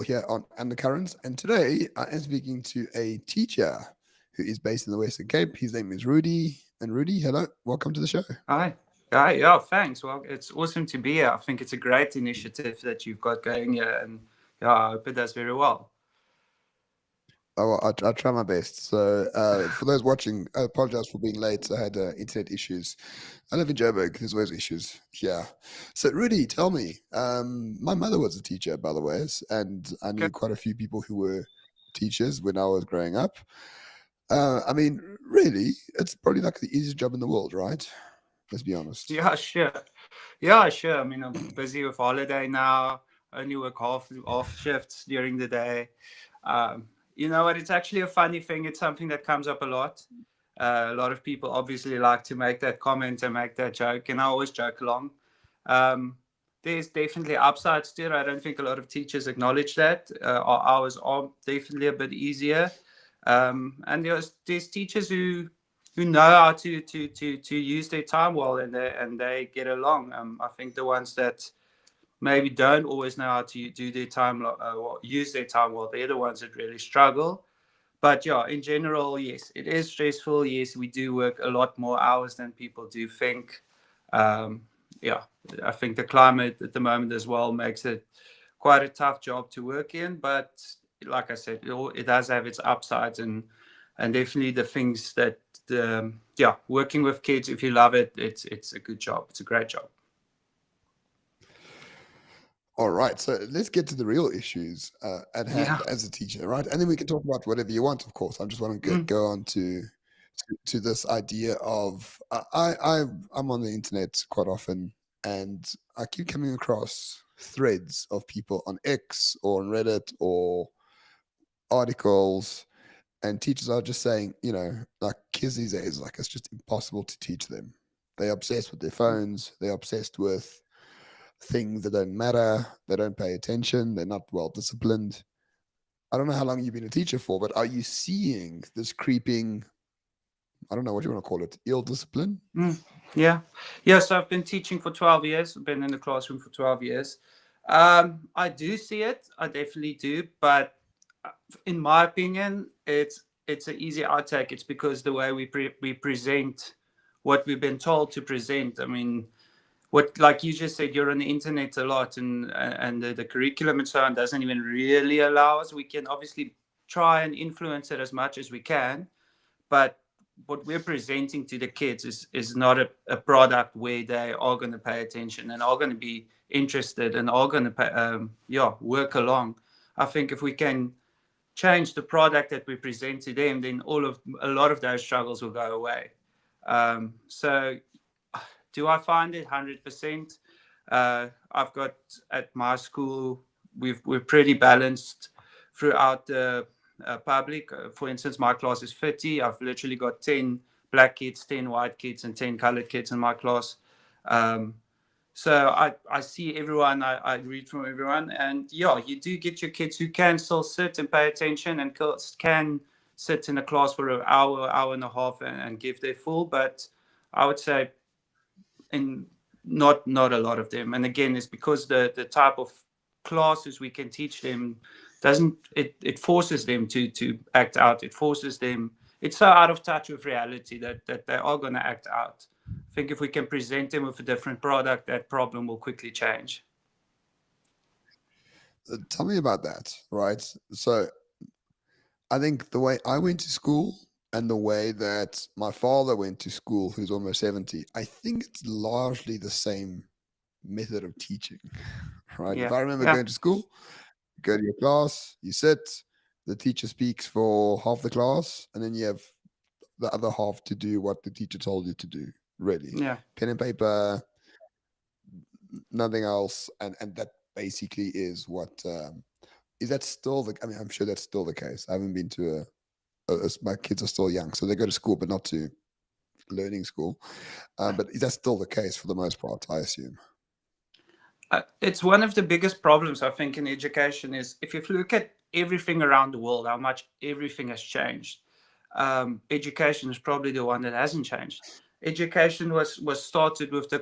here on Undercurrents. And today I am speaking to a teacher who is based in the Western Cape. His name is Rudy. And Rudy, hello, welcome to the show. Hi. Hi. Yeah, thanks. Well, it's awesome to be here. I think it's a great initiative that you've got going here, and yeah, I hope it does very well. Oh, I'll try my best. So, for those watching, I apologize for being late. I had internet issues. I live in Joburg. There's always issues here. So, Rudy, tell me. My mother was a teacher, by the way, and I Okay. knew quite a few people who were teachers when I was growing up. I mean, really, it's probably like the easiest job in the world, right? Let's be honest. Yeah, sure. Yeah, sure. I mean, I'm busy with holiday now. Only work half shifts during the day. You know what? It's actually a funny thing. It's something that comes up a lot. A lot of people obviously like to make that comment and make that joke, and I always joke along. Um, there's definitely upsides to it. I don't think a lot of teachers acknowledge that. Our hours are definitely a bit easier, and there's teachers who know how to use their time well, and they get along. I think the ones that maybe don't always know how to do their time or use their time well, they're the ones that really struggle. But yeah, in general, yes, it is stressful. Yes, we do work a lot more hours than people do think. Um, yeah, I think the climate at the moment as well makes it quite a tough job to work in. But like I said, it does have its upsides, and definitely the things that yeah, working with kids, if you love it, it's a good job. It's a great job. All right, so let's get to the real issues at Yeah. hand as a teacher, right? And then we can talk about whatever you want, of course. I just want to Mm. go on to this idea of I'm on the internet quite often, and I keep coming across threads of people on X or on Reddit or articles, and teachers are just saying, like kids these days, like it's just impossible to teach them. They're obsessed with their phones. They're obsessed with things that don't matter. They don't pay attention. They're not well disciplined. I don't know how long you've been a teacher for, but are you seeing this creeping, I don't know what you want to call it, ill discipline? Mm. Yeah. Yeah. So I've been teaching for 12 years. I've been in the classroom for 12 years. I do see it. I definitely do. But in my opinion, it's an easy outtake. It's because the way we present what we've been told to present. I mean, what, like you just said, you're on the internet a lot, and the curriculum and so on doesn't even really allow us. We can obviously try and influence it as much as we can, but what we're presenting to the kids is not a product where they are going to pay attention and are going to be interested and are going to yeah, work along. I think if we can change the product that we present to them, then a lot of those struggles will go away. So do I find it 100%? I've got at my school, we're pretty balanced throughout the public. For instance, my class is 50. I've literally got 10 black kids, 10 white kids, and 10 colored kids in my class. Um, so I see everyone, I read from everyone. And yeah, you do get your kids who can still sit and pay attention and can sit in a class for an hour, hour and a half and give their full. But I would say in not a lot of them. And again, it's because the type of classes we can teach them doesn't it forces them to act out. It forces them. It's so out of touch with reality that they are going to act out. I think if we can present them with a different product, that problem will quickly change. Tell me about that, right? So I think the way I went to school and the way that my father went to school, who's almost 70, I think it's largely the same method of teaching, right? If Yeah, I remember yeah, going to school, you go to your class, you sit, the teacher speaks for half the class, and then you have the other half to do what the teacher told you to do, really. yeah. Pen and paper, nothing else. And that basically is what, is that still the, I mean, I'm sure that's still the case. I haven't been to my kids are still young, so they go to school, but not to learning school. But is that still the case for the most part, I assume? It's one of the biggest problems I think in education is if you look at everything around the world, how much everything has changed. Education is probably the one that hasn't changed. Education was started with the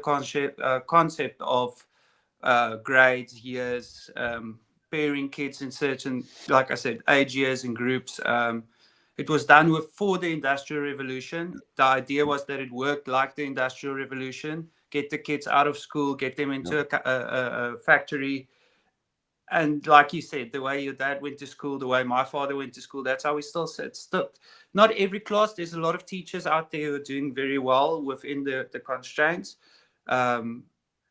concept of grades, years, pairing kids in certain, like I said, age years and groups. It was done for the Industrial Revolution. The idea was that it worked like the Industrial Revolution: get the kids out of school, get them Yeah. into a factory. And like you said, the way your dad went to school, the way my father went to school, that's how we still sit. Still, not every class. There's a lot of teachers out there who are doing very well within the constraints. Um,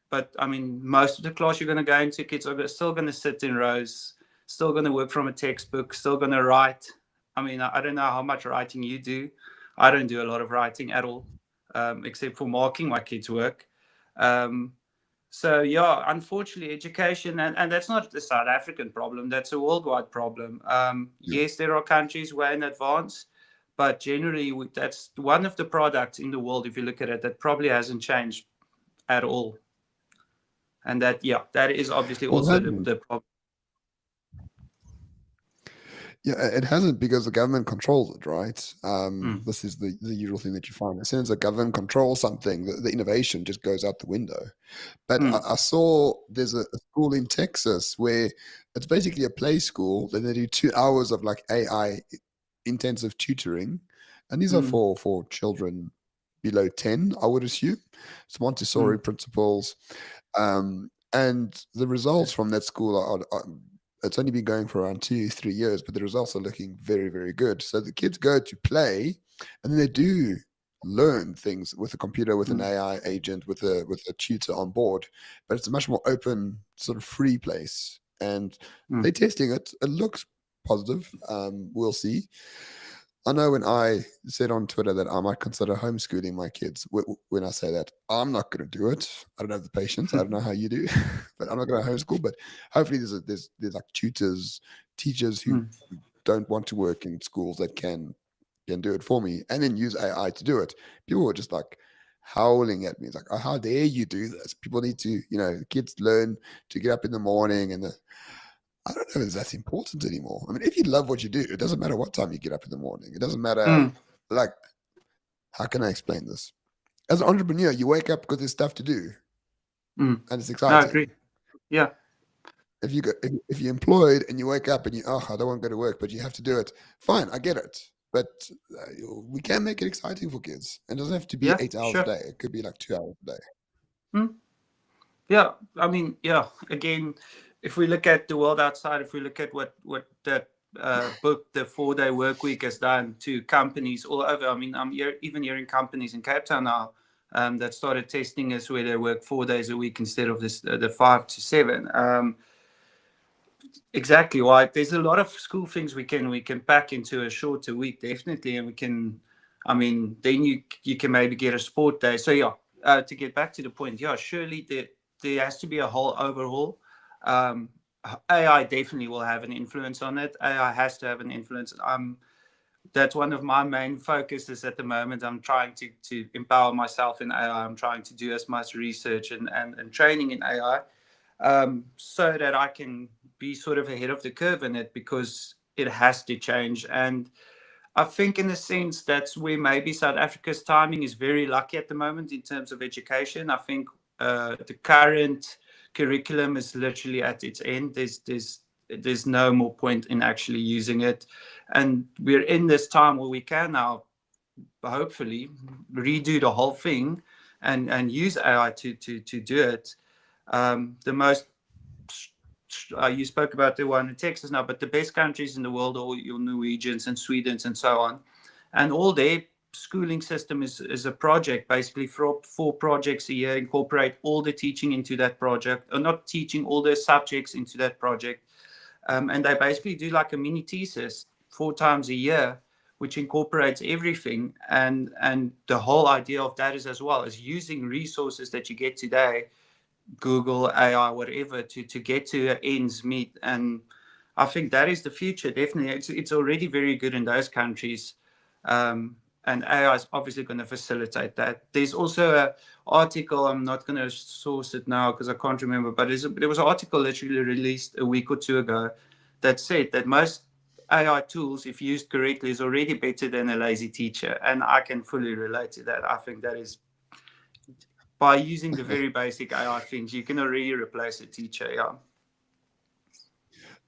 but I mean, most of the class you're going to go into, kids are still going to sit in rows, still going to work from a textbook, still going to write. I mean, I don't know how much writing you do. I don't do a lot of writing at all, except for marking my kids' work. Um, so yeah, unfortunately, education, and that's not the South African problem. That's a worldwide problem. Yeah. Yes, there are countries way in advance, but generally, that's one of the products in the world. If you look at it, that probably hasn't changed at all. And that, yeah, that is obviously Well, it also hasn't. the problem. Yeah, it hasn't because the government controls it, right? Mm, This is the usual thing that you find. As soon as the government controls something, the innovation just goes out the window. But mm, I saw there's a school in Texas where it's basically a play school. Then they do 2 hours of like AI intensive tutoring, and these are mm, for children below 10, I would assume. It's mm, Montessori principles, and the results from that school are it's only been going for around 2 3 years, but the results are looking very very good. So the kids go to play, and then they do learn things with a computer, with an mm, AI agent, with a tutor on board. But it's a much more open, sort of free place, and mm, they're testing it. It looks positive. We'll see. I know when I said on Twitter that I might consider homeschooling my kids, when I say that, I'm not going to do it. I don't have the patience. I don't know how you do, but I'm not going to homeschool. But hopefully, there's like tutors, teachers who mm, don't want to work in schools that can do it for me, and then use AI to do it. People were just like howling at me. It's like, oh, how dare you do this? People need to, the kids learn to get up in the morning, and I don't know if that's important anymore. I mean, if you love what you do, it doesn't matter what time you get up in the morning. It doesn't matter, mm, like, how can I explain this? As an entrepreneur, you wake up because there's stuff to do mm. and it's No, I agree. exciting. Yeah. If you're employed and you wake up and I don't want to go to work, but you have to do it, fine, I get it. But we can make it exciting for kids. It doesn't have to be Yeah, 8 hours a sure. day. It could be like 2 hours a day. Mm. Yeah, I mean, yeah. Again, if we look at the world outside, if we look at what that book, the 4 Day Work Week, has done to companies all over. I mean, even hearing companies in Cape Town now that started testing us where they work 4 days a week instead of the 5 to 7. Exactly right. There's a lot of school things we can pack into a shorter week, definitely, and we can. I mean, then you can maybe get a sport day. So yeah, to get back to the point, yeah, surely there has to be a whole overhaul. Um, AI definitely will have an influence on it. AI has to have an influence. That's one of my main focuses at the moment. I'm trying to empower myself in AI. I'm trying to do as much research and training in AI so that I can be sort of ahead of the curve in it because it has to change. And I think, in a sense, that's where maybe South Africa's timing is very lucky at the moment in terms of education. I think the current curriculum is literally at its end. There's no more point in actually using it, and we're in this time where we can now hopefully redo the whole thing and use AI to do it. The most you spoke about the one in Texas now, but the best countries in the world are your Norwegians and Swedes and so on, and all their schooling system is a project, basically four projects a year, incorporate all the teaching into that project, or not teaching, all the subjects into that project, and they basically do like a mini thesis 4 times a year, which incorporates everything. And the whole idea of that is, as well as using resources that you get today, Google, AI, whatever, to get to ends meet. And I think that is the future. Definitely, it's already very good in those countries, and AI is obviously going to facilitate that. There's also an article. I'm not going to source it now because I can't remember, but there was an article literally released a week or two ago that said that most AI tools, if used correctly, is already better than a lazy teacher, and I can fully relate to that. I think that is, by using the very basic AI things, you can already replace a teacher. Yeah.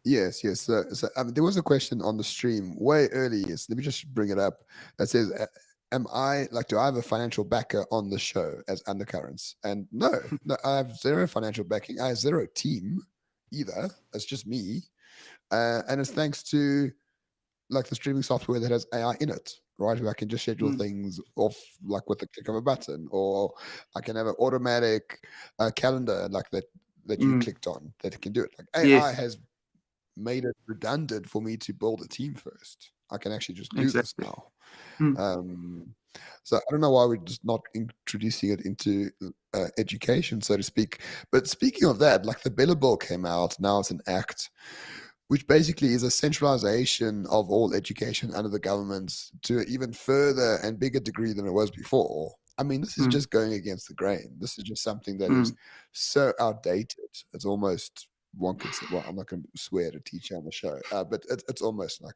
Yes, yes. There was a question on the stream way earlier. So let me just bring it up. That says, "Am I like? Do I have a financial backer on the show as undercurrents?" And no, no, I have zero financial backing. I have zero team either. It's just me, and it's thanks to like the streaming software that has AI in it, right? Where I can just schedule Mm, things off like with the click of a button, or I can have an automatic calendar like that you mm, clicked on that can do it. Like AI yes, has made it redundant for me to build a team first. I can actually just do this exactly. now. Mm, Um, so I don't know why we're just not introducing it into education, so to speak. But speaking of that, like the Bella Bill came out, now it's an act, which basically is a centralization of all education under the government to an even further and bigger degree than it was before. I mean, this is mm, just going against the grain. This is just something that is mm. so outdated. It's almost one could say. Well, I'm not going to swear at a teacher on the show, but it's almost like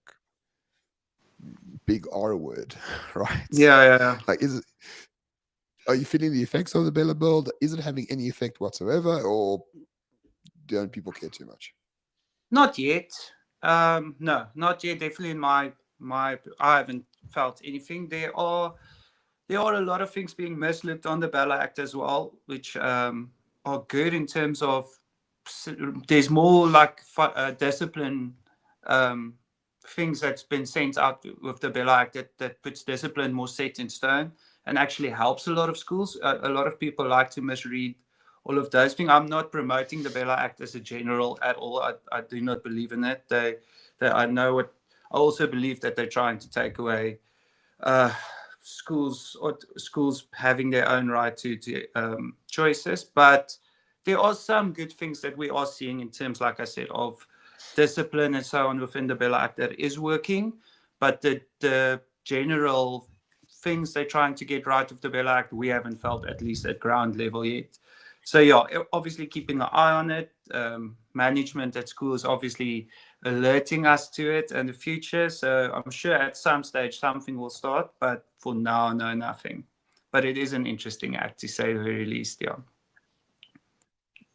big R word, right? Yeah, yeah, yeah. Like, are you feeling the effects of the Bella build? Is it having any effect whatsoever, or don't people care too much? Not yet. No, not yet. Definitely in my, I haven't felt anything. There are a lot of things being mislooked on the Bella Act as well, which are good in terms of there's more like discipline um, things that's been sent out with the Bella Act that puts discipline more set in stone and actually helps a lot of schools. A lot of people like to misread all of those things. I'm not promoting the Bella Act as a general at all. I do not believe in it. I know what. I also believe that they're trying to take away uh, schools having their own right to choices, but there are some good things that we are seeing in terms, like I said, of discipline and so on within the Bella Act that is working. But the general things they're trying to get right with the Bella Act, we haven't felt at least at ground level yet. So yeah, obviously keeping an eye on it. Management at schools obviously alerting us to it in the future. So I'm sure at some stage something will start, but for now, no, nothing. But it is an interesting act to say the very least, yeah.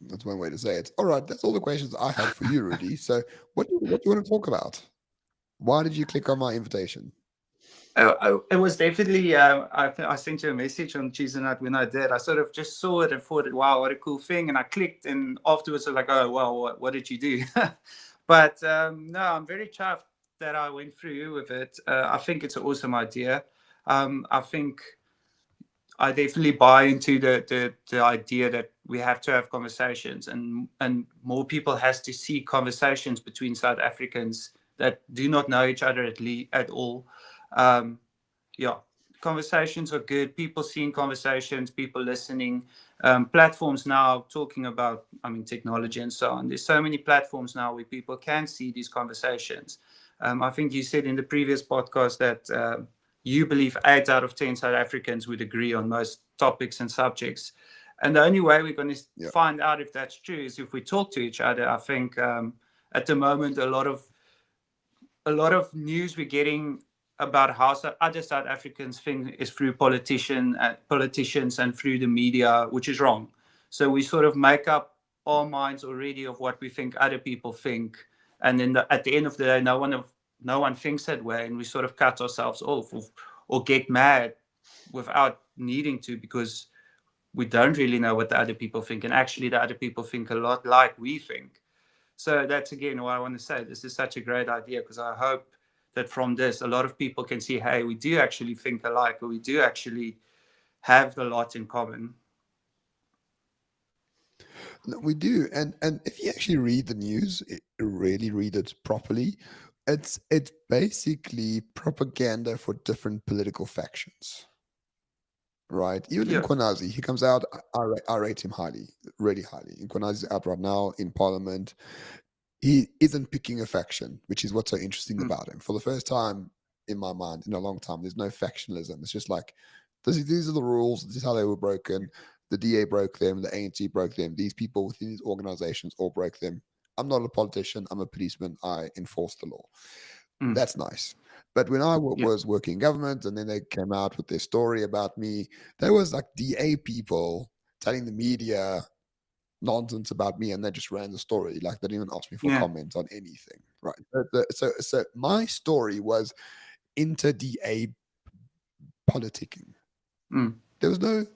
That's one way to say it. All right, that's all the questions I had for you, Rudy. So, what do you want to talk about? Why did you click on my invitation? It was definitely. I sent you a message on Tuesday night when I did. I sort of just saw it and thought, "Wow, what a cool thing!" And I clicked, and afterwards, I was like, "Oh, well, what did you do?" But no, I'm very chuffed that I went through with it. I think it's an awesome idea. I think I definitely buy into the idea that we have to have conversations, and more people has to see conversations between South Africans that do not know each other at all. Um, yeah, conversations are good. People seeing conversations, people listening. Platforms now talking about, I mean, technology and so on. There's so many platforms now where people can see these conversations. I think you said in the previous podcast that you believe 8 out of 10 South Africans would agree on most topics and subjects. And the only way we're going to Yeah, find out if that's true is if we talk to each other. I think at the moment, a lot of news we're getting about how other South Africans think is through politicians and through the media, which is wrong. So we sort of make up our minds already of what we think other people think, and then at the end of the day, no one thinks that way, and we sort of cut ourselves off or get mad without needing to because we don't really know what the other people think, and actually the other people think a lot like we think. So that's again what I want to say. This is such a great idea because I hope that from this, a lot of people can see, hey, we do actually think alike, or we do actually have a lot in common. no, we do. And if you actually read the news, really read it properly, it's basically propaganda for different political factions. Right, even in Yeah. Kwanazi, he comes out. I rate him highly, really highly. In Kwanazi's out right now in Parliament, he isn't picking a faction, which is what's so interesting Mm, about him. For the first time in my mind in a long time, there's no factionalism. It's just like these are the rules. This is how they were broken. The DA broke them. The ANC broke them. These people within these organizations all broke them. I'm not a politician. I'm a policeman. I enforce the law. mm, That's nice. But when I yeah. was working in government, and then they came out with their story about me, there was like DA people telling the media nonsense about me, and they just ran the story. Like they didn't even ask me for Yeah. comments on anything, right? So my story was inter-DA politicking. Mm. There was no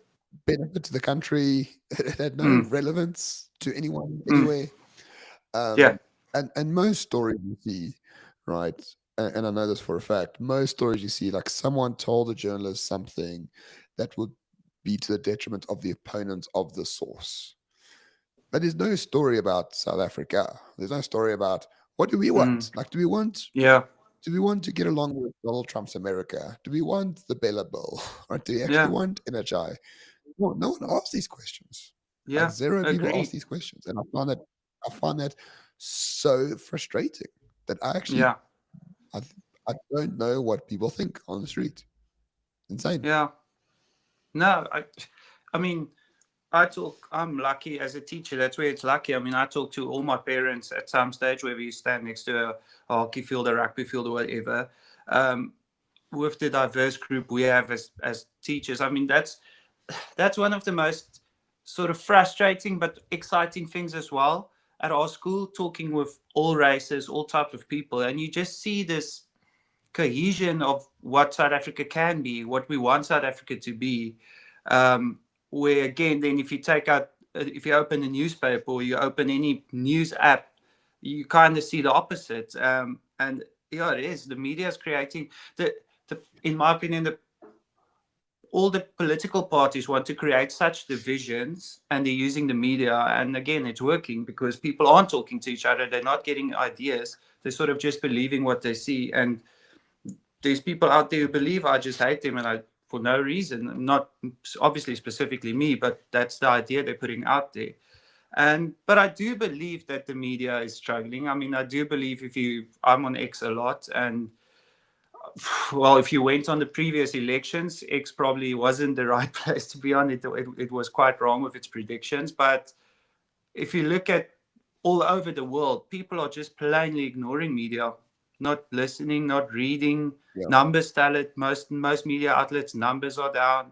benefit to the country. It had no Mm. relevance to anyone Mm. anywhere. Yeah. Um, and most stories you see, right? And I know this for a fact. Most stories you see, like someone told a journalist something that would be to the detriment of the opponent of the source. But there's no story about South Africa. There's no story about what do we Mm. want? Like, Yeah. do we want to get along with Donald Trump's America? Do we want the Bella Bill? Or do we actually Yeah. want NHI? Well, no one asks these questions. Like Yeah. zero people ask Agreed. these questions, and I find that so frustrating that Yeah. I, I don't know what people think on the street. Insane. Yeah. No, I mean, I talk. I'm lucky as a teacher. That's where it's lucky. I mean, I talk to all my parents at some stage, whether you stand next to a hockey field, a rugby field, or whatever. Um, with the diverse group we have as teachers, I mean, that's one of the most sort of frustrating but exciting things as well at our school. Talking with all races, all types of people, and you just see this cohesion of what South Africa can be, what we want South Africa to be. Um, where again, then if you take out, if you open a newspaper or you open any news app, you kind of see the opposite. And yeah, it is the media is creating the in my opinion, all the political parties want to create such divisions and they're using the media. And again, it's working because people aren't talking to each other, they're not getting ideas, they're sort of just believing what they see. And there's people out there who believe I just hate them and I for no reason, not obviously specifically me, but that's the idea they're putting out there. And but I do believe that the media is struggling. I mean, I do believe if you I'm on X a lot, and well, if you went on the previous elections, X probably wasn't the right place to be on. It was quite wrong with its predictions. But if you look at all over the world, people are just plainly ignoring media, not listening, not reading. Yeah. Numbers tell it. Most media outlets numbers are down.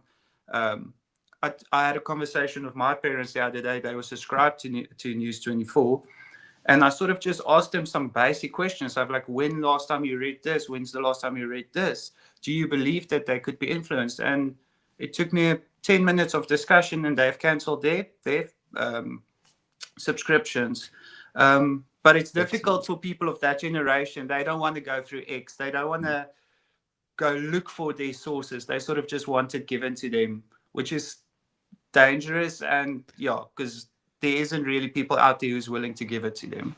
Um, I had a conversation with my parents the other day. They were subscribed to News 24, and I sort of just asked them some basic questions. I've like, when last time you read this? When's the last time you read this? Do you believe that they could be influenced? And it took me 10 minutes of discussion, and they've cancelled their subscriptions. But it's difficult Excellent. for people of that generation. They don't want to go through X. They don't want to go look for their sources. They sort of just want it given to them, which is dangerous. And yeah, because there isn't really people out there who's willing to give it to them.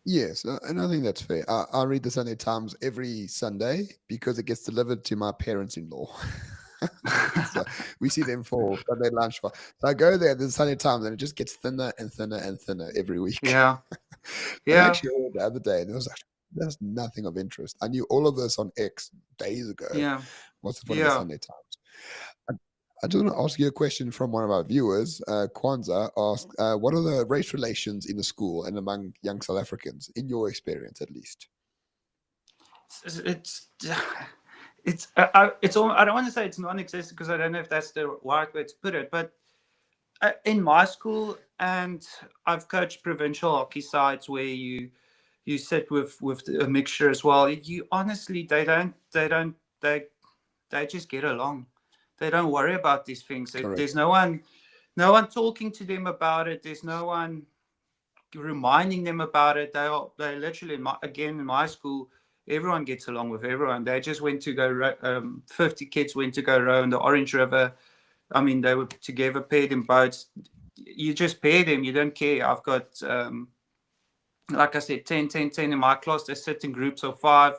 Yes, and I think that's fair. I read the Sunday Times every Sunday because it gets delivered to my parents-in-law. So we see them for Sunday lunch. So I go there, the Sunday Times, and it just gets thinner and thinner and thinner every week. Yeah, And I yeah, actually read it the other day, and there's nothing of interest. I knew all of this on X days ago. yeah, What's the point of the yeah. Sunday Times? I, I just want to ask you a question from one of our viewers. Kwanzaa asked, "What are the race relations in the school and among young South Africans, in your experience, at least?" It's it's all, I don't want to say it's non-existent because I don't know if that's the right way to put it, but in my school, and I've coached provincial hockey sides where you sit with a mixture as well. You honestly, they just get along. They don't worry about these things. There's Correct. no one talking to them about it. There's no one reminding them about it. They literally again in my school, everyone gets along with everyone. They just went to go 50 kids went to go row in the Orange River. I mean, they were together paired in boats. You just pair them. You don't care. I've got like I said, 10, 10, 10 in my class. They sit in groups of five.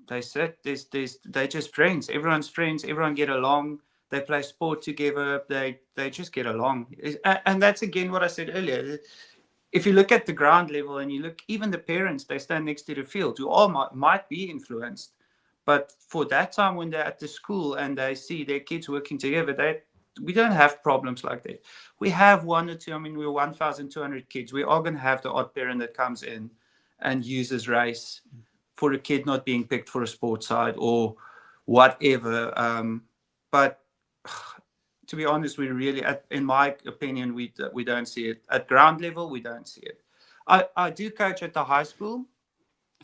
They sit. They're just friends. Everyone's friends. Everyone get along. They play sport together. They just get along. And that's again what I said earlier. If you look at the ground level and you look, even the parents, they stand next to the field, who all might be influenced. But for that time when they're at the school and they see their kids working together, we don't have problems like that. We have one or two. I mean, we're 1,200 kids. We are going to have the odd parent that comes in and uses race for a kid not being picked for a sports side or whatever. But to be honest, we really, in my opinion, we don't see it at ground level. We don't see it. I do coach at the high school,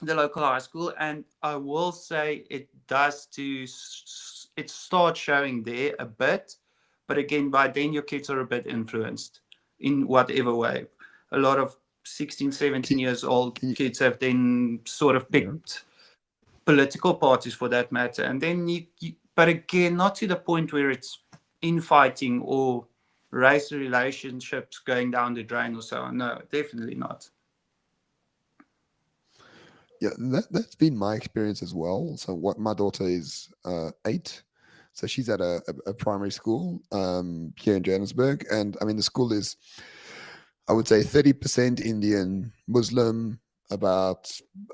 the local high school, and I will say it does to it starts showing there a bit, but again, by then your kids are a bit influenced in whatever way. A lot of 16, Can, 17 years old can you, kids have then sort of yeah. picked political parties for that matter, and then but again, not to the point where it's infighting or race relationships going down the drain or so on. No, definitely not. Yeah, that's been my experience as well. So what my daughter is 8, so she's at a primary school here in Johannesburg, and I mean the school is, I would say, 30% Indian Muslim, about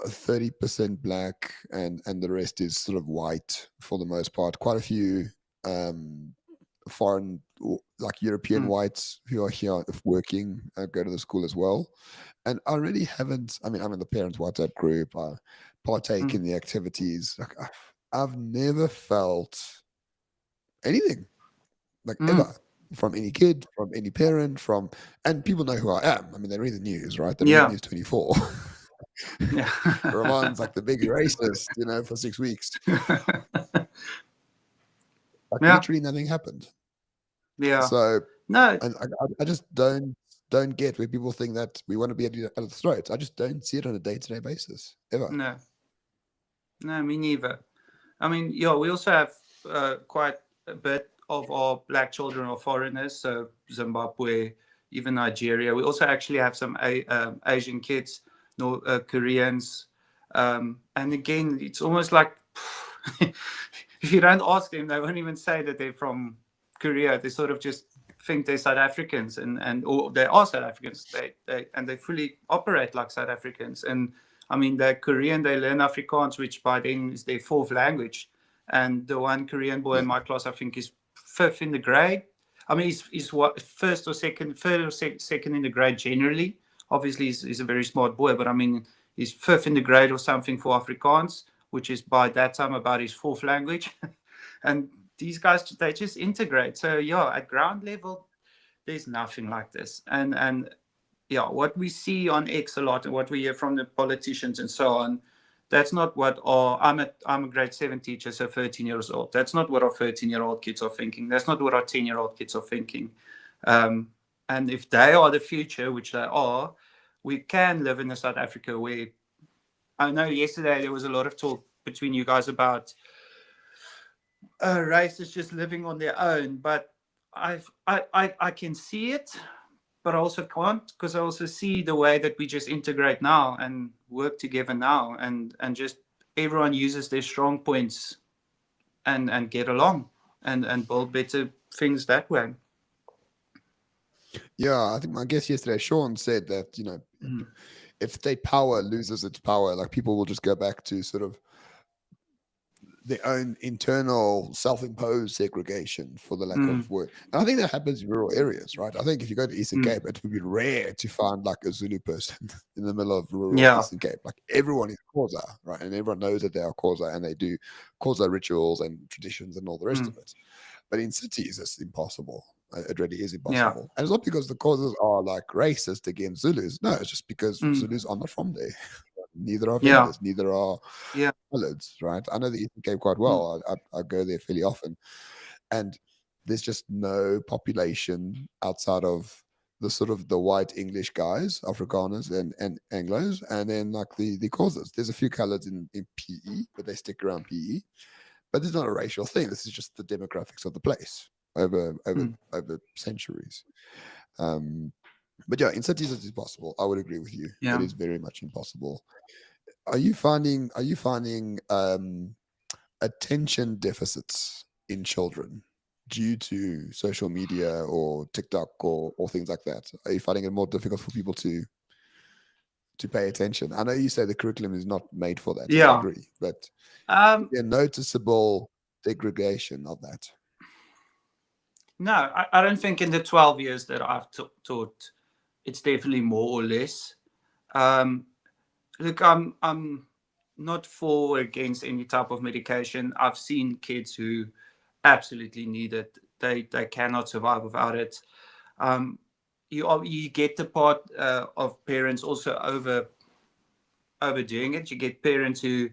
30% black, and the rest is sort of white for the most part. Quite a few um, foreign, like European Mm, whites who are here working go to the school as well. And I really haven't. I mean, I'm in the parents' WhatsApp group. I partake mm, in the activities. Like I've never felt anything, like mm. ever, from any kid, from any parent, from, and people know who I am. I mean, they read the news, right? They read Yeah. News 24. Yeah. Ramon's like the big racist, for 6 weeks. Like Yeah. literally nothing happened. Yeah. So, No, and I just don't get where people think that we want to be at the throats. I just don't see it on a day to day basis ever. no, no, me neither. I mean, yeah, we also have quite a bit of our black children are foreigners, so Zimbabwe, even Nigeria. We also actually have some Asian kids, no Koreans, and again, it's almost like if you don't ask them, they won't even say that they're from Korea. They sort of just think they're South Africans, and or they are South Africans. They fully operate like South Africans. And I mean, they're Korean. They learn Afrikaans, which by then is their fourth language. And the one Korean boy Yeah, in my class, I think, is fifth in the grade. I mean, he's what first or second, third or second in the grade generally. Obviously, he's a very smart boy, but I mean, he's fifth in the grade or something for Afrikaans, which is by that time about his fourth language. And these guys, they just integrate. So yeah, at ground level, there's nothing like this. And yeah, what we see on X a lot and what we hear from the politicians and so on, that's not what our I'm a grade 7 teacher, so 13 years old. That's not what our 13-year-old kids are thinking. That's not what our 10-year-old kids are thinking. Um, and if they are the future, which they are, we can live in a South Africa where I know yesterday there was a lot of talk between you guys about races just living on their own, but I can see it, but I also can't because I also see the way that we just integrate now and work together now, and just everyone uses their strong points and get along and build better things that way. yeah. I think my guest yesterday, Sean, said that Mm, if state power loses its power, like people will just go back to sort of their own internal self-imposed segregation, for the lack mm, of word. And I think that happens in rural areas, right? I think if you go to Eastern mm. Cape, it would be rare to find like a Zulu person in the middle of rural Yeah. Eastern Cape. Like everyone is Xhosa, right? And everyone knows that they are Xhosa and they do Xhosa rituals and traditions and all the rest Mm, of it. But in cities, it's impossible. It really is yeah. impossible. And it's not because the causes are like racist against Zulus. No, it's just because Mm, Zulus are not from there. Neither are yeah. Vendors, neither are Yeah. Collards, right? I know the Eastern Cape quite Mm, well. I go there fairly often. And there's just no population outside of the sort of the white English guys, Afrikaners and Anglos, and then like the causes. There's a few colors in PE, but they stick around PE. But it's not a racial thing. This is just the demographics of the place mm, over centuries. Um, but yeah, in cities it is possible. I would agree with you. It yeah. is very much impossible. Are you finding attention deficits in children due to social media or TikTok or things like that? Are you finding it more difficult for people to pay attention? I know you say the curriculum is not made for that, and I Yeah. agree, but is Um, there a noticeable degradation of that? no, I don't think in the 12 years that I've taught, it's definitely more or less. Um, Look, I'm not for or against any type of medication. I've seen kids who absolutely need it. they cannot survive without it. Um, you get the part of parents also overdoing it. You get parents who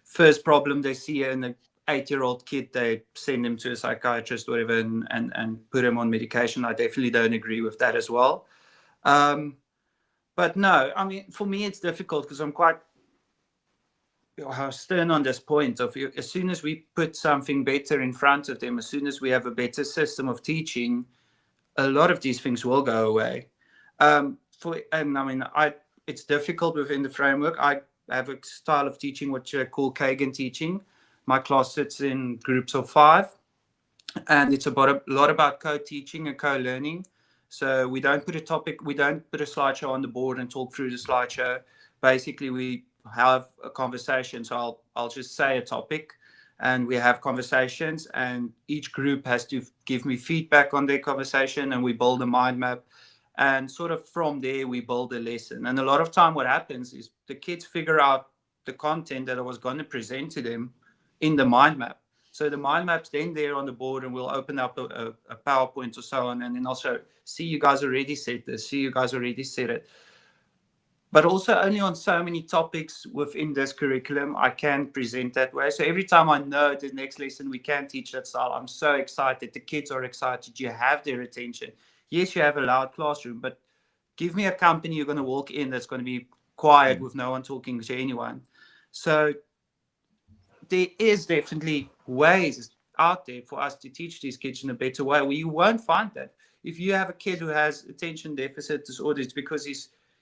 first problem they see in an 8-year-old kid, they send him to a psychiatrist or whatever, and put him on medication. I definitely don't agree with that as well. Um, but no, I mean, for me, it's difficult because I'm quite stern on this point of as soon as we put something better in front of them, as soon as we have a better system of teaching, a lot of these things will go away. And I mean, it's difficult within the framework. I have a style of teaching which I call Kagan teaching. My class sits in groups of 5, and it's about a lot about co-teaching and co-learning. So we don't put a slideshow on the board and talk through the slideshow. Basically, we have a conversation. So I'll just say a topic, and we have conversations, and each group has to give me feedback on their conversation, and we build a mind map, and sort of from there we build a lesson. And a lot of time, what happens is the kids figure out the content that I was going to present to them in the mind map. So the mind map's then there on the board, and we'll open up a PowerPoint or so on, and then also see you guys already said this, see you guys already said it. But also only on so many topics within this curriculum I can present that way. So every time I know the next lesson we can teach that style, I'm so excited. The kids are excited. You have their attention. Yes, you have a loud classroom, but give me a company you're going to walk in that's going to be quiet with no one talking to anyone. So there is definitely ways out there for us to teach these kids in a better way where you won't find that. If you have a kid who has attention deficit disorder, it's because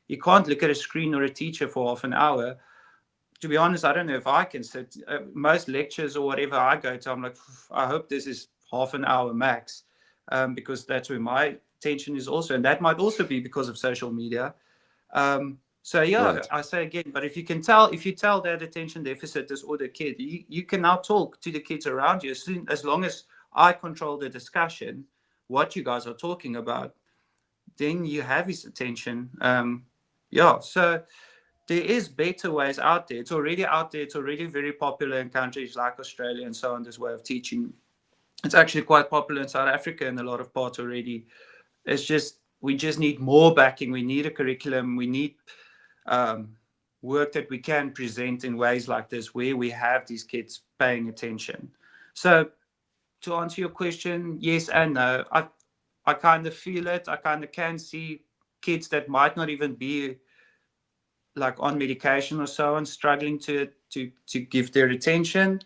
he can't look at a screen or a teacher for half an hour. To be honest, I don't know if I can sit. Most lectures or whatever I go to, I'm like, I hope this is half an hour max, because that's where my attention is also. And that might also be because of social media. So yeah, Right. I say again, but if you tell that attention deficit disorder kid, you can now talk to the kids around you as long as I control the discussion, what you guys are talking about, then you have his attention. Yeah, so there is better ways out there. It's already out there. It's already very popular in countries like Australia and so on. This way of teaching, it's actually quite popular in South Africa in a lot of parts already. It's just we just need more backing. We need a curriculum. We need um, work that we can present in ways like this where we have these kids paying attention. So to answer your question, yes and no. I kind of feel it. I kind of can see kids that might not even be like on medication or so on struggling to give their attention,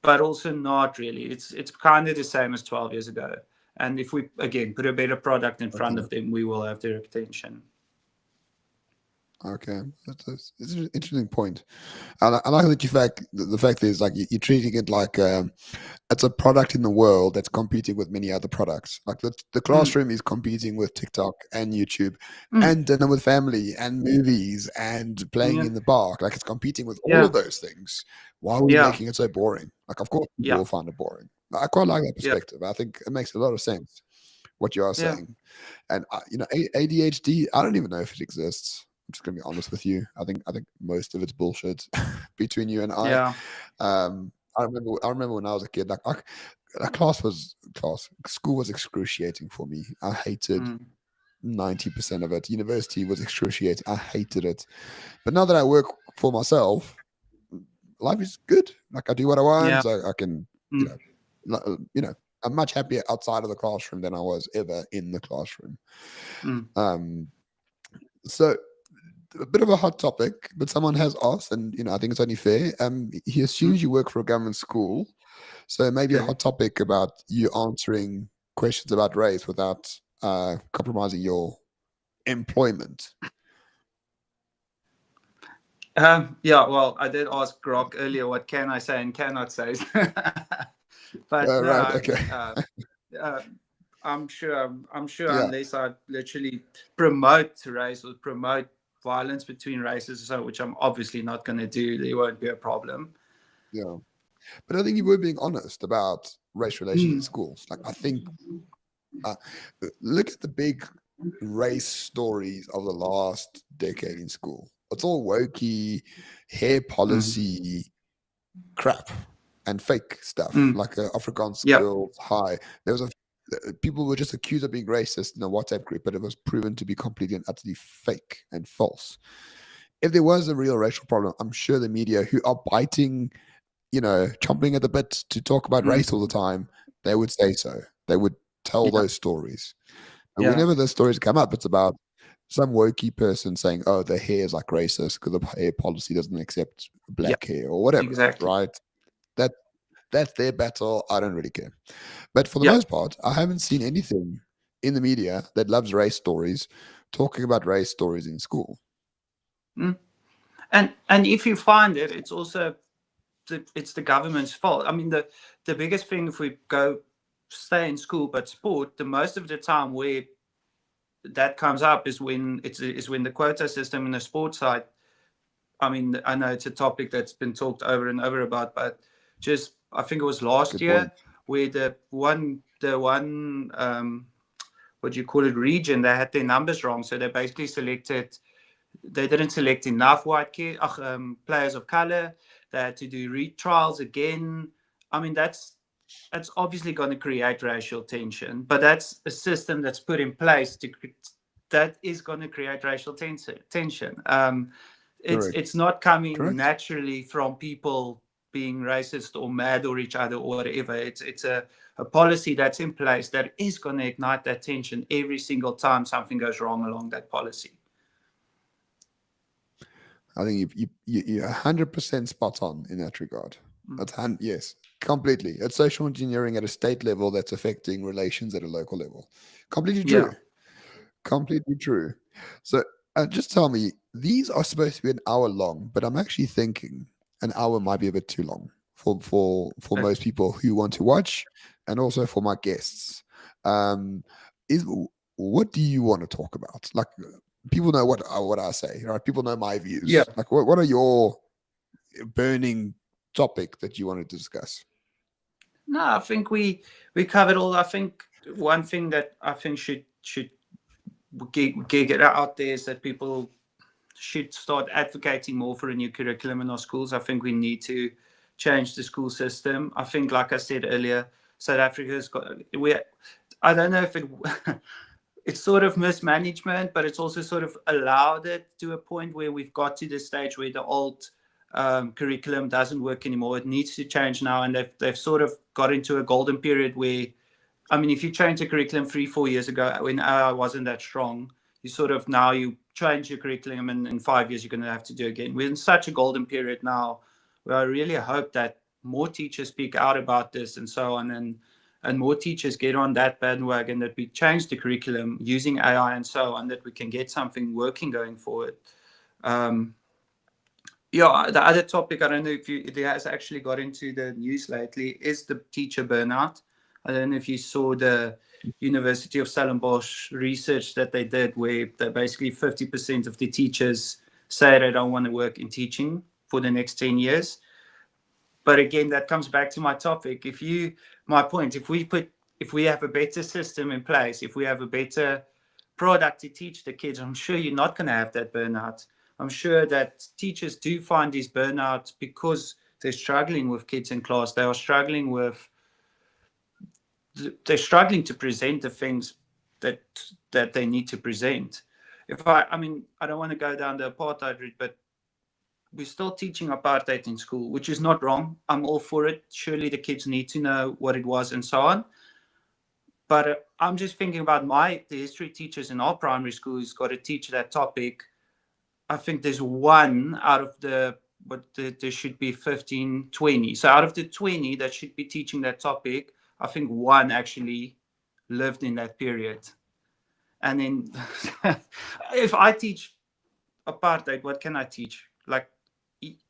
but also not really. It's kind of the same as 12 years ago. And if we again put a better product in front Okay. of them, we will have their attention. Okay. It's an interesting point. I like that the fact is like you're treating it like it's a product in the world that's competing with many other products. Like the Mm, classroom is competing with TikTok and YouTube mm, and dinner with family and movies and playing yeah, in the park. Like it's competing with all yeah, of those things. Why are we yeah, making it so boring? Like, of course, people yeah, will find it boring. I quite like that yeah, perspective. I think it makes a lot of sense what you are yeah. saying. And ADHD, I don't even know if it exists. I'm just gonna be honest with you. I think most of it's bullshit between you and I. Yeah. I remember when I was a kid, school was excruciating for me. I hated Mm, 90% of it. University was excruciating. I hated it. But now that I work for myself, life is good. Like I do what I yeah. want. I can, Mm, I'm much happier outside of the classroom than I was ever in the classroom. mm, Um, so a bit of a hot topic, but someone has asked, and I think it's only fair. He mm. assumes you work for a government school, so maybe a Okay. hot topic about you answering questions about race without compromising your employment. Yeah, well, I did ask Grok earlier what can I say and cannot say. But no, Right? Okay. uh, I'm sure Yeah. unless I literally promote race or promote violence between races, so which I'm obviously not going to do, there won't be a problem. Yeah. But I think you were being honest about race relations in Mm, schools. Like I think, uh, look at the big race stories of the last decade in school. It's all wokey, hair mm, policy crap. and fake stuff, Mm. like Afrikaans Yeah. girls high. There was a people were just accused of being racist in a WhatsApp group, but it was proven to be completely and utterly fake and false. If there was a real racial problem, I'm sure the media, who are biting, chomping at the bit to talk about Mm. race all the time, they would say so. They would tell Yeah. those stories. And Yeah. whenever those stories come up, it's about some wokey person saying, "Oh, the hair is like racist because the hair policy doesn't accept Yeah. black hair or whatever." Exactly. Right? That that's their battle. I don't really care. But for the Yeah. most part, I haven't seen anything in the media that loves race stories talking about race stories in school. Mm. And if you find it, it's also it's the government's fault. I mean, the biggest thing, if we go stay in school but sport, the most of the time where that comes up is when the quota system in the sports side. I mean, I know it's a topic that's been talked over and over about, but just I think it was last Good point. year where the one what do you call it, region, they had their numbers wrong, so they basically they didn't select enough players of color. They had to do retrials again. I mean, that's obviously going to create racial tension, but that's a system that's put in place that is going to create racial tension. Correct. It's not coming Correct. naturally from people being racist or mad or each other or whatever. It's a policy that's in place that is going to ignite that tension every single time something goes wrong along that policy. I think you're 100% spot on in that regard. Mm. Yes, completely. It's social engineering at a state level that's affecting relations at a local level. Completely Yeah. true. Completely true. So just tell me, these are supposed to be an hour long, but I'm actually thinking an hour might be a bit too long for Okay. most people who want to watch, and also for my guests. Um, is what do you want to talk about? Like, people know what I say, right? People know my Yeah. views. Like, what are your burning topic that you wanted to discuss? No, I think we covered all. I think one thing that I think should get out there is that people should start advocating more for a new curriculum in our schools. I think we need to change the school system. I think, like I said earlier, South Africa's got we. I don't know if it's sort of mismanagement, but it's also sort of allowed it to a point where we've got to the stage where the old curriculum doesn't work anymore. It needs to change now, and they've sort of got into a golden period where, I mean, if you change the curriculum 3 4 years ago when AI wasn't that strong, you sort of now you change your curriculum, and in 5 years you're going to have to do it again. We're in such a golden period now where I really hope that more teachers speak out about this and so on, and more teachers get on that bandwagon, that we change the curriculum using AI and so on, that we can get something working going forward. Um, yeah, the other topic, I don't know if it has actually got into the news lately, is the teacher burnout. I don't know if you saw the University of Stellenbosch research that they did, where they basically 50% of the teachers say they don't want to work in teaching for the next 10 years. But again, that comes back to my topic. My point, if we have a better system in place, if we have a better product to teach the kids, I'm sure you're not going to have that burnout. I'm sure that teachers do find these burnouts because they're struggling with kids in class. They're struggling to present the things that they need to present. I mean, I don't want to go down the apartheid route, but we're still teaching apartheid in school, which is not wrong. I'm all for it. Surely the kids need to know what it was and so on. But I'm just thinking about the history teachers in our primary school who's got to teach that topic. I think there's one out of there should be 15, 20. So out of the 20 that should be teaching that topic, I think one actually lived in that period. And then if I teach apartheid, what can I teach? Like,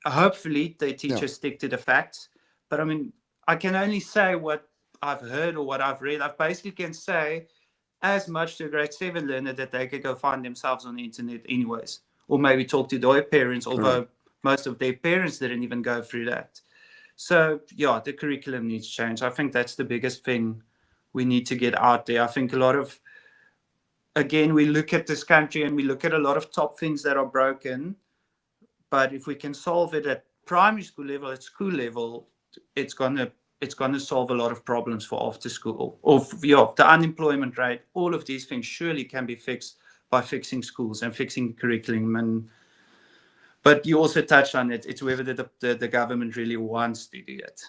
hopefully the Yeah, teachers stick to the facts. But I mean, I can only say what I've heard or what I've read. I basically can say as much to a grade 7 learner that they could go find themselves on the internet anyways, or maybe talk to their parents, correct. although most of their parents didn't even go through that. So yeah, the curriculum needs change. I think that's the biggest thing we need to get out there. I think a lot of, again, we look at this country and we look at a lot of top things that are broken, but if we can solve it at primary school level, at school level, it's gonna it's gonna solve a lot of problems for after school, or yeah, the unemployment rate. All of these things surely can be fixed by fixing schools and fixing curriculum. And but you also touched on it. It's whether the government really wants to do it.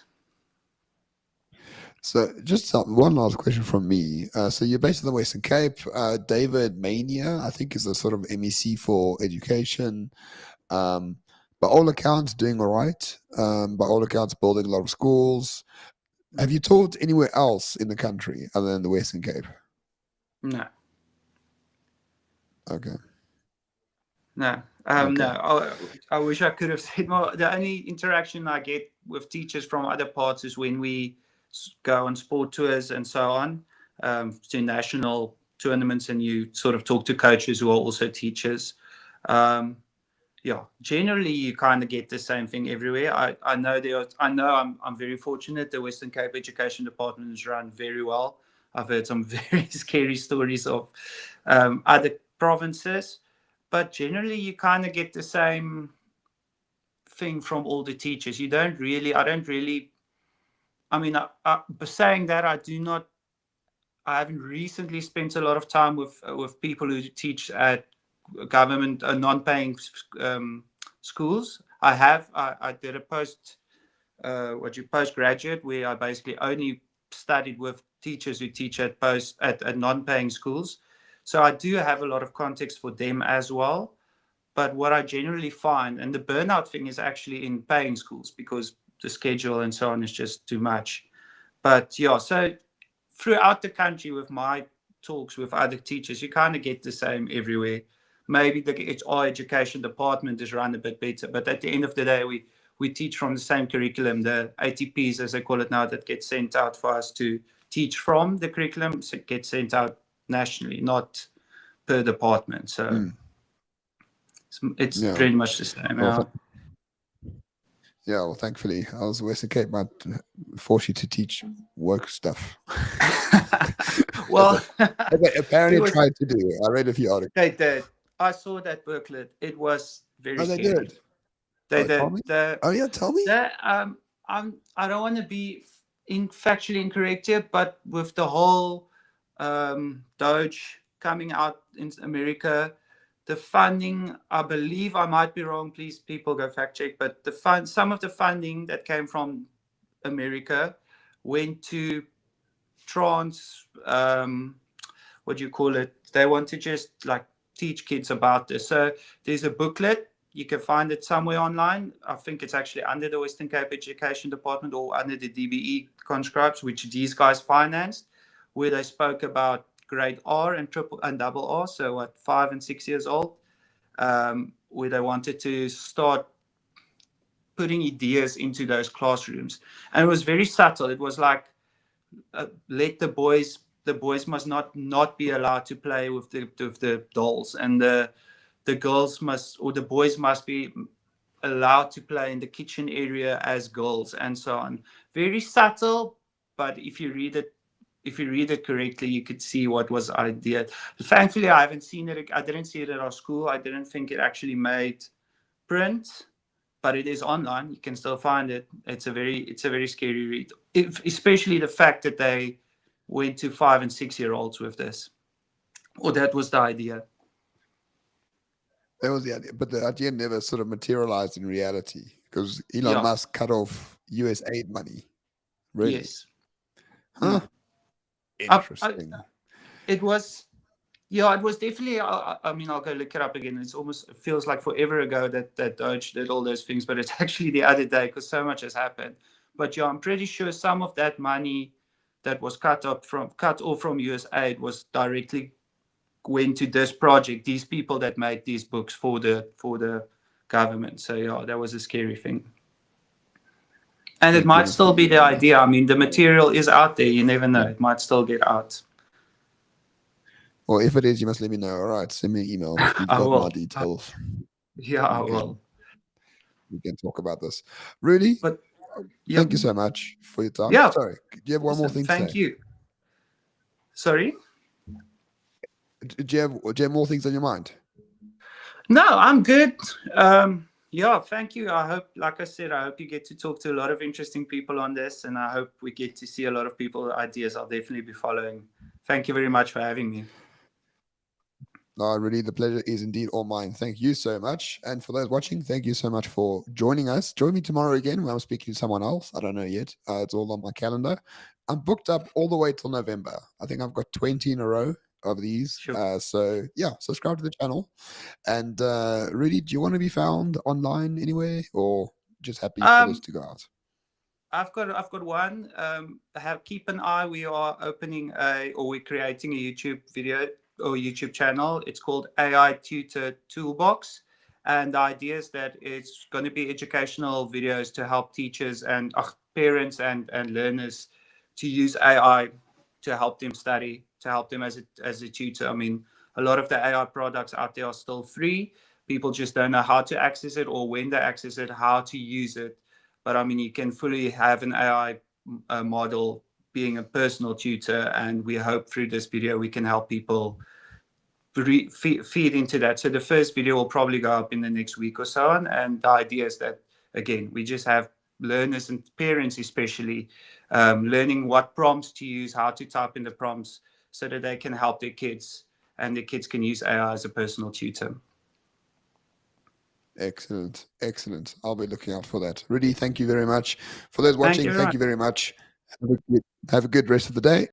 So, just one last question from me. So, you're based in the Western Cape. David Mania, I think, is a sort of MEC for education. Um, by all accounts, doing all right. By all accounts, building a lot of schools. Have you taught anywhere else in the country other than the Western Cape? No, Okay. no, no. Okay. I wish I could have said more. The only interaction I get with teachers from other parts is when we go on sport tours and so on, to national tournaments, and you sort of talk to coaches who are also teachers. Um, yeah, generally you kind of get the same thing everywhere. I know I'm very fortunate. The Western Cape Education Department is run very well. I've heard some very scary stories of other provinces, but generally you kind of get the same thing from all the teachers. I don't really, I mean, saying that, I haven't recently spent a lot of time with people who teach at government non-paying schools. I did a postgraduate where I basically only studied with teachers who teach at non-paying schools. So I do have a lot of context for them as well. But what I generally find, and the burnout thing is actually in paying schools because the schedule and so on is just too much. But yeah, so throughout the country with my talks with other teachers, you kind of get the same everywhere. Maybe the HR education department is run a bit better, but at the end of the day, we teach from the same curriculum, the ATPs, as they call it now, that get sent out for us to teach from the curriculum, so it gets sent out nationally, not per department. So Mm. it's Yeah. pretty much the same. Well, Yeah. yeah. Well, thankfully, I was Western Cape might force you to teach work stuff. as, Well, as they it apparently was tried to do. I read a few articles. they did. I saw that booklet. It was very Oh, they scary. did. They Oh, tell did. me. Oh, yeah. Tell me. I don't want to be factually incorrect here, but with the whole Doge coming out in America, the funding, I believe, I might be wrong. Please, people, go fact check. But some of the funding that came from America went to trans. What do you call it? They want to just like teach kids about this. So there's a booklet. You can find it somewhere online. I think it's actually under the Western Cape Education Department or under the DBE conscripts, which these guys financed, where they spoke about grade R and triple and double R, so what, 5 and 6 years old, where they wanted to start putting ideas into those classrooms. And it was very subtle. It was like, let the boys must not be allowed to play with the dolls, and the girls must, or the boys must be allowed to play in the kitchen area as girls, and so on. Very subtle, but if you read it correctly, you could see what was idea. Thankfully, I haven't seen it. I didn't see it at our school. I didn't think it actually made print, but it is online. You can still find it. It's a very scary read, especially the fact that they went to 5 and 6 year olds with this, or that was the idea. That was the idea, but the idea never sort of materialized in reality because Elon Yeah. Musk cut off US aid money. Really? Yes. Huh? Mm. Interesting. It was. Yeah, it was definitely. I mean, I'll go look it up again. It feels like forever ago that Doge did all those things, but it's actually the other day because so much has happened. But yeah, I'm pretty sure some of that money that was cut off from USAID was directly went to this project. These people that made these books for the government. So yeah, that was a scary thing. And it Thank might goodness for still be the Elon idea. Musk. I mean, the material is out there. You never know. Yeah. It might still get out. Well, if it is, you must let me know. All right, send me an email. You've I got my will. details. Yeah, I We will. can we can talk about this. Rudy, But yeah, thank you so much for your time. yeah. Sorry, do you have one more Listen, thing to thank say? you. Sorry. Do you have more things on your mind? No, I'm good. Yeah, thank you. I hope, like I said, I hope you get to talk to a lot of interesting people on this, and I hope we get to see a lot of people ideas. I'll definitely be following. Thank you very much for having me. No, really, the pleasure is indeed all mine. Thank you so much. And for those watching, thank you so much for joining us. Join me tomorrow again when I'm speaking to someone else. I don't know yet. It's all on my calendar. I'm booked up all the way till November. I think I've got 20 in a row of these. Sure. So, yeah, subscribe to the channel. And really, do you want to be found online anywhere or just happy for this Um, to go out? I've got one. Have keep an eye. We are opening a, or we're creating a YouTube video or YouTube channel. It's called AI Tutor Toolbox, and the idea is that it's going to be educational videos to help teachers and parents and learners to use AI to help them study, to help them as a tutor. I mean, a lot of the AI products out there are still free. People just don't know how to access it or when to access it, how to use it. But I mean, you can fully have an AI model being a personal tutor, and we hope through this video we can help people feed into that. So the first video will probably go up in the next week or so on, and the idea is that again we just have learners and parents especially learning what prompts to use, how to type in the prompts, so that they can help their kids and the kids can use AI as a personal tutor. Excellent. Excellent. I'll be looking out for that. Rudy, thank you very much. For those Thank you watching, very thank much. you very much. Have a good rest of the day.